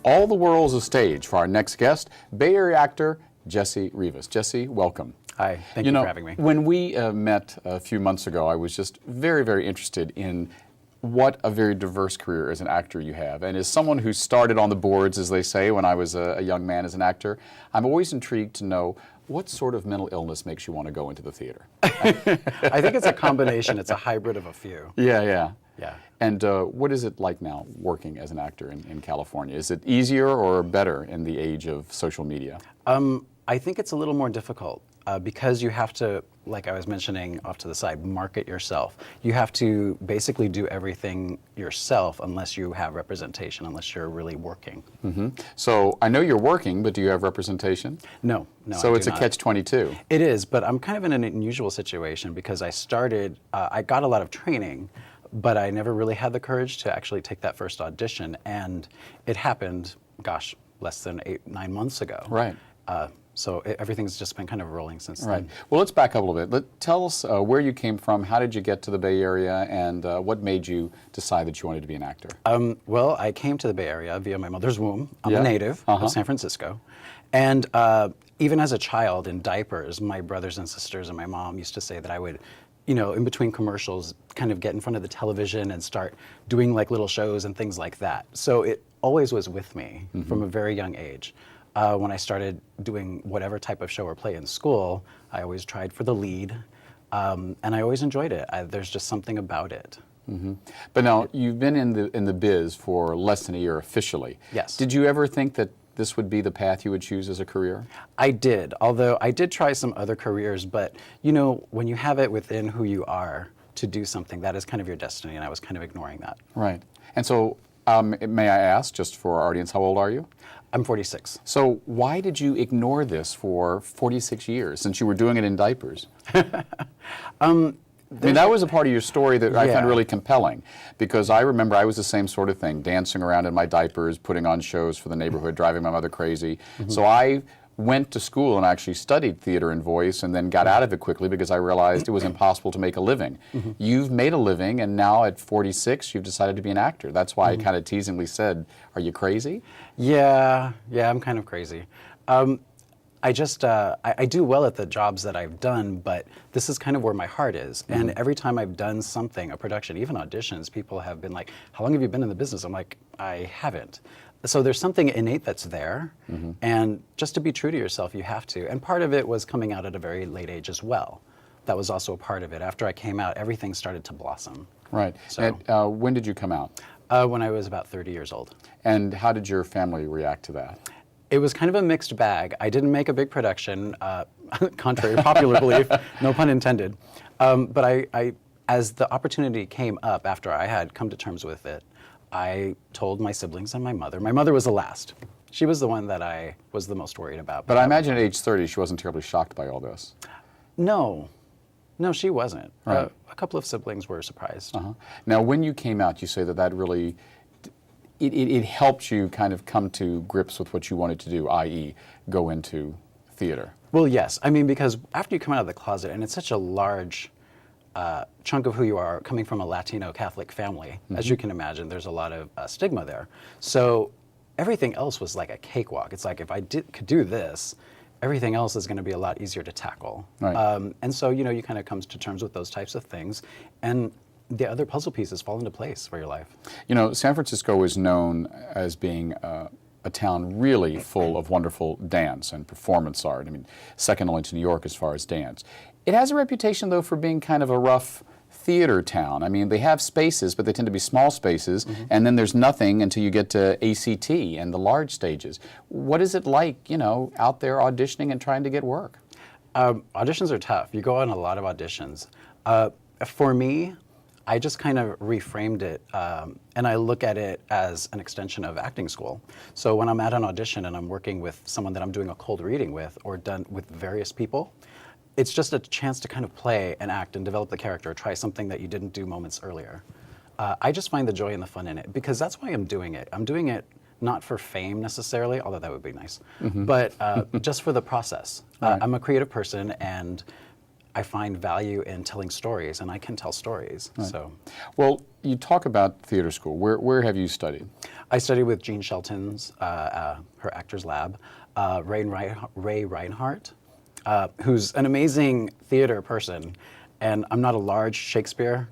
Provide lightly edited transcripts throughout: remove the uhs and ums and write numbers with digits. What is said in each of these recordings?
All the world's a stage for our next guest, Bay Area actor Jesse Rivas. Jesse, welcome. Hi, thank you for having me. When we met a few months ago, I was just very, very interested in what a very diverse career as an actor you have. And as someone who started on the boards, as they say, when I was a young man as an actor, I'm always intrigued to know what sort of mental illness makes you want to go into the theater? I think it's a combination. It's a hybrid of a few. Yeah. Yeah. And what is it like now working as an actor in California? Is it easier or better in the age of social media? I think it's a little more difficult because you have to, like I was mentioning off to the side, market yourself. You have to basically do everything yourself unless you have representation, unless you're really working. Mm-hmm. So I know you're working, but do you have representation? No, So I it's do a not. catch-22. It is, but I'm kind of in an unusual situation because I got a lot of training, but I never really had the courage to actually take that first audition, and it happened, gosh, less than 8-9 months ago. Right. So everything's just been kind of rolling since Right. then. Well, let's back up a little bit. Tell us where you came from, how did you get to the Bay Area, and what made you decide that you wanted to be an actor? Well, I came to the Bay Area via my mother's womb. I'm Yeah. a native of San Francisco. And even as a child in diapers, my brothers and sisters and my mom used to say that I would, in between commercials, kind of get in front of the television and start doing like little shows and things like that. So it always was with me from a very young age. When I started doing whatever type of show or play in school, I always tried for the lead, and I always enjoyed it. There's just something about it. Mm-hmm. But now, you've been in the biz for less than a year officially. Yes. Did you ever think that this would be the path you would choose as a career? I did, although I did try some other careers, but when you have it within who you are to do something, that is kind of your destiny, and I was kind of ignoring that. Right. And so, may I ask, just for our audience, how old are you? I'm 46. So why did you ignore this for 46 years, since you were doing it in diapers? I mean, that was a part of your story that I found really compelling, because I remember I was the same sort of thing, dancing around in my diapers, putting on shows for the neighborhood, driving my mother crazy. So I went to school and actually studied theater and voice, and then got out of it quickly because I realized it was impossible to make a living. You've made a living, and now at 46, you've decided to be an actor. That's why I kind of teasingly said, are you crazy? Yeah, I'm kind of crazy. I do well at the jobs that I've done, but this is kind of where my heart is. And every time I've done something, a production, even auditions, people have been like, how long have you been in the business? I'm like, I haven't. So there's something innate that's there, and just to be true to yourself, you have to. And part of it was coming out at a very late age as well. That was also a part of it. After I came out, everything started to blossom. Right. So, and, when did you come out? When I was about 30 years old. And how did your family react to that? It was kind of a mixed bag. I didn't make a big production, contrary to popular belief, no pun intended. But I, as the opportunity came up after I had come to terms with it, I told my siblings and my mother. My mother was the last. She was the one that I was the most worried about. But I imagine at age 30, she wasn't terribly shocked by all this. No, she wasn't. Right. A couple of siblings were surprised. Now, when you came out, you say that really, it helped you kind of come to grips with what you wanted to do, i.e. go into theater. Well, yes. I mean, because after you come out of the closet, and it's such a large chunk of who you are, coming from a Latino Catholic family, as you can imagine, there's a lot of stigma there. So everything else was like a cakewalk. It's like, if I could do this, everything else is going to be a lot easier to tackle. Right. And so, you kind of come to terms with those types of things, and the other puzzle pieces fall into place for your life. San Francisco is known as being a town really full of wonderful dance and performance art. I mean, second only to New York as far as dance. It has a reputation, though, for being kind of a rough theater town. I mean, they have spaces, but they tend to be small spaces, and then there's nothing until you get to ACT and the large stages. What is it like, out there auditioning and trying to get work? Auditions are tough. You go on a lot of auditions. For me, I just kind of reframed it, and I look at it as an extension of acting school. So when I'm at an audition and I'm working with someone that I'm doing a cold reading with, or done with various people, it's just a chance to kind of play and act and develop the character, try something that you didn't do moments earlier. I just find the joy and the fun in it, because that's why I'm doing it. I'm doing it not for fame necessarily, although that would be nice, but just for the process. I'm a creative person, and I find value in telling stories, and I can tell stories. Right. So, well, you talk about theater school. Where have you studied? I studied with Jean Shelton's, her Actors Lab, Ray Reinhardt, who's an amazing theater person, and I'm not a large Shakespeare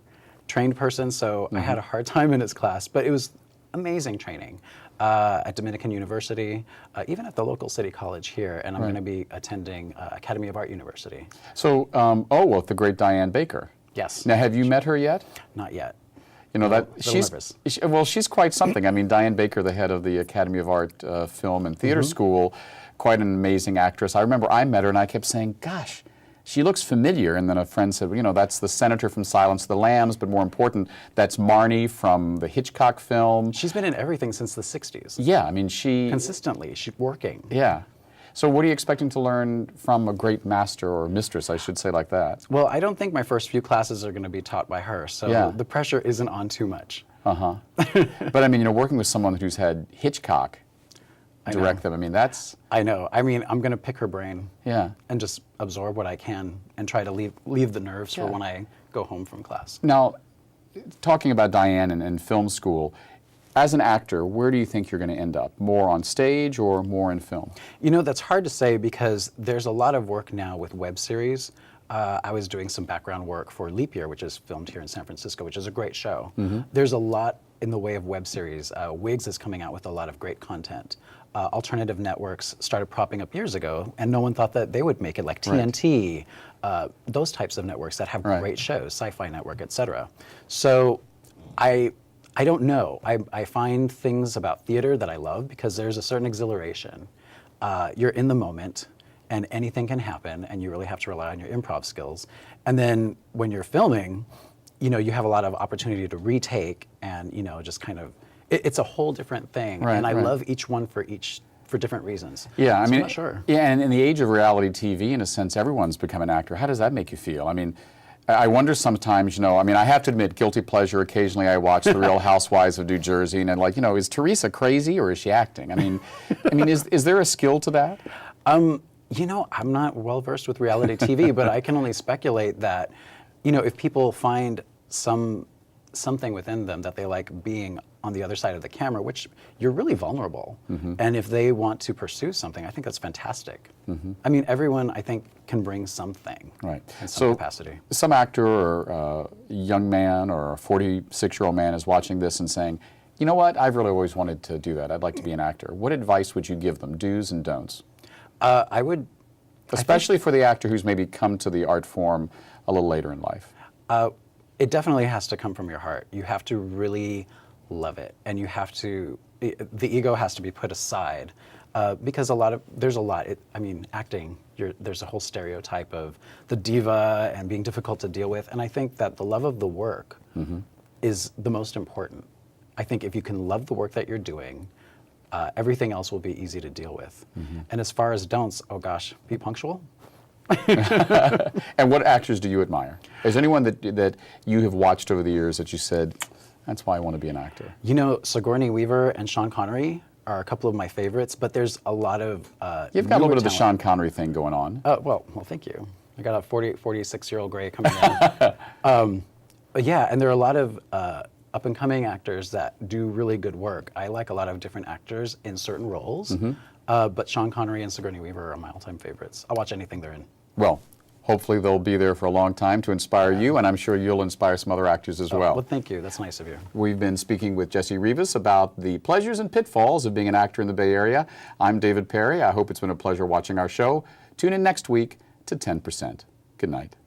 trained person, so I had a hard time in his class, but it was amazing training. At Dominican University, even at the local city college here, and I'm going to be attending Academy of Art University. So, well, the great Diane Baker. Yes. Now, have you met her yet? Not yet. You know that nervous. she's quite something. I mean, Diane Baker, the head of the Academy of Art Film and Theater School, quite an amazing actress. I remember I met her and I kept saying, "Gosh, she looks familiar." And then a friend said, well, "You know, that's the senator from Silence of the Lambs, but more important, that's Marnie from the Hitchcock film." She's been in everything since the 60s. Yeah, I mean, she Consistently, she's working. Yeah. So what are you expecting to learn from a great master or mistress, I should say, like that? Well, I don't think my first few classes are going to be taught by her, so the pressure isn't on too much. But I mean, you know, working with someone who's had Hitchcock direct them, I mean, that's... I know. I mean, I'm going to pick her brain. Yeah. And just absorb what I can and try to leave the nerves for when I go home from class. Now, talking about Diane and film school, as an actor, where do you think you're going to end up? More on stage or more in film? You know, that's hard to say because there's a lot of work now with web series. I was doing some background work for Leap Year, which is filmed here in San Francisco, which is a great show. There's a lot in the way of web series. Wiggs is coming out with a lot of great content. Alternative networks started propping up years ago, and no one thought that they would make it, like TNT, those types of networks that have great shows, Sci-Fi Network, etc. So I don't know. I find things about theater that I love because there's a certain exhilaration. You're in the moment, and anything can happen, and you really have to rely on your improv skills. And then when you're filming, you know, you have a lot of opportunity to retake and, you know, just kind of, it's a whole different thing. And I love each one for different reasons. Yeah, I mean, I'm not sure. Yeah, and in the age of reality TV, in a sense, everyone's become an actor. How does that make you feel? I mean, I wonder sometimes, you know, I mean, I have to admit, guilty pleasure, occasionally I watch The Real Housewives of New Jersey, and I'm like, you know, is Teresa crazy or is she acting? I mean, is there a skill to that? You know, I'm not well versed with reality TV, but I can only speculate that, you know, if people find something within them that they like being on the other side of the camera, which you're really vulnerable. And if they want to pursue something, I think that's fantastic. I mean, everyone, I think, can bring something in some capacity. Some actor or young man or a 46-year-old man is watching this and saying, you know what, I've really always wanted to do that. I'd like to be an actor. What advice would you give them, do's and don'ts? I would... Especially for the actor who's maybe come to the art form a little later in life. It definitely has to come from your heart. You have to really love it, and you have to, the ego has to be put aside because there's a lot. I mean, acting, there's a whole stereotype of the diva and being difficult to deal with, and I think that the love of the work is the most important. I think if you can love the work that you're doing, everything else will be easy to deal with. And as far as don'ts, oh gosh, be punctual. And what actors do you admire? Is there anyone that you have watched over the years that you said, that's why I want to be an actor? You know, Sigourney Weaver and Sean Connery are a couple of my favorites, but there's a lot of You've got a little bit of the Sean Connery thing going on. Well, thank you. I got a 46-year-old gray coming in. But yeah, and there are a lot of up-and-coming actors that do really good work. I like a lot of different actors in certain roles, but Sean Connery and Sigourney Weaver are my all-time favorites. I'll watch anything they're in. Well, hopefully they'll be there for a long time to inspire you, and I'm sure you'll inspire some other actors as well. Well, thank you. That's nice of you. We've been speaking with Jesse Rivas about the pleasures and pitfalls of being an actor in the Bay Area. I'm David Perry. I hope it's been a pleasure watching our show. Tune in next week to 10%. Good night.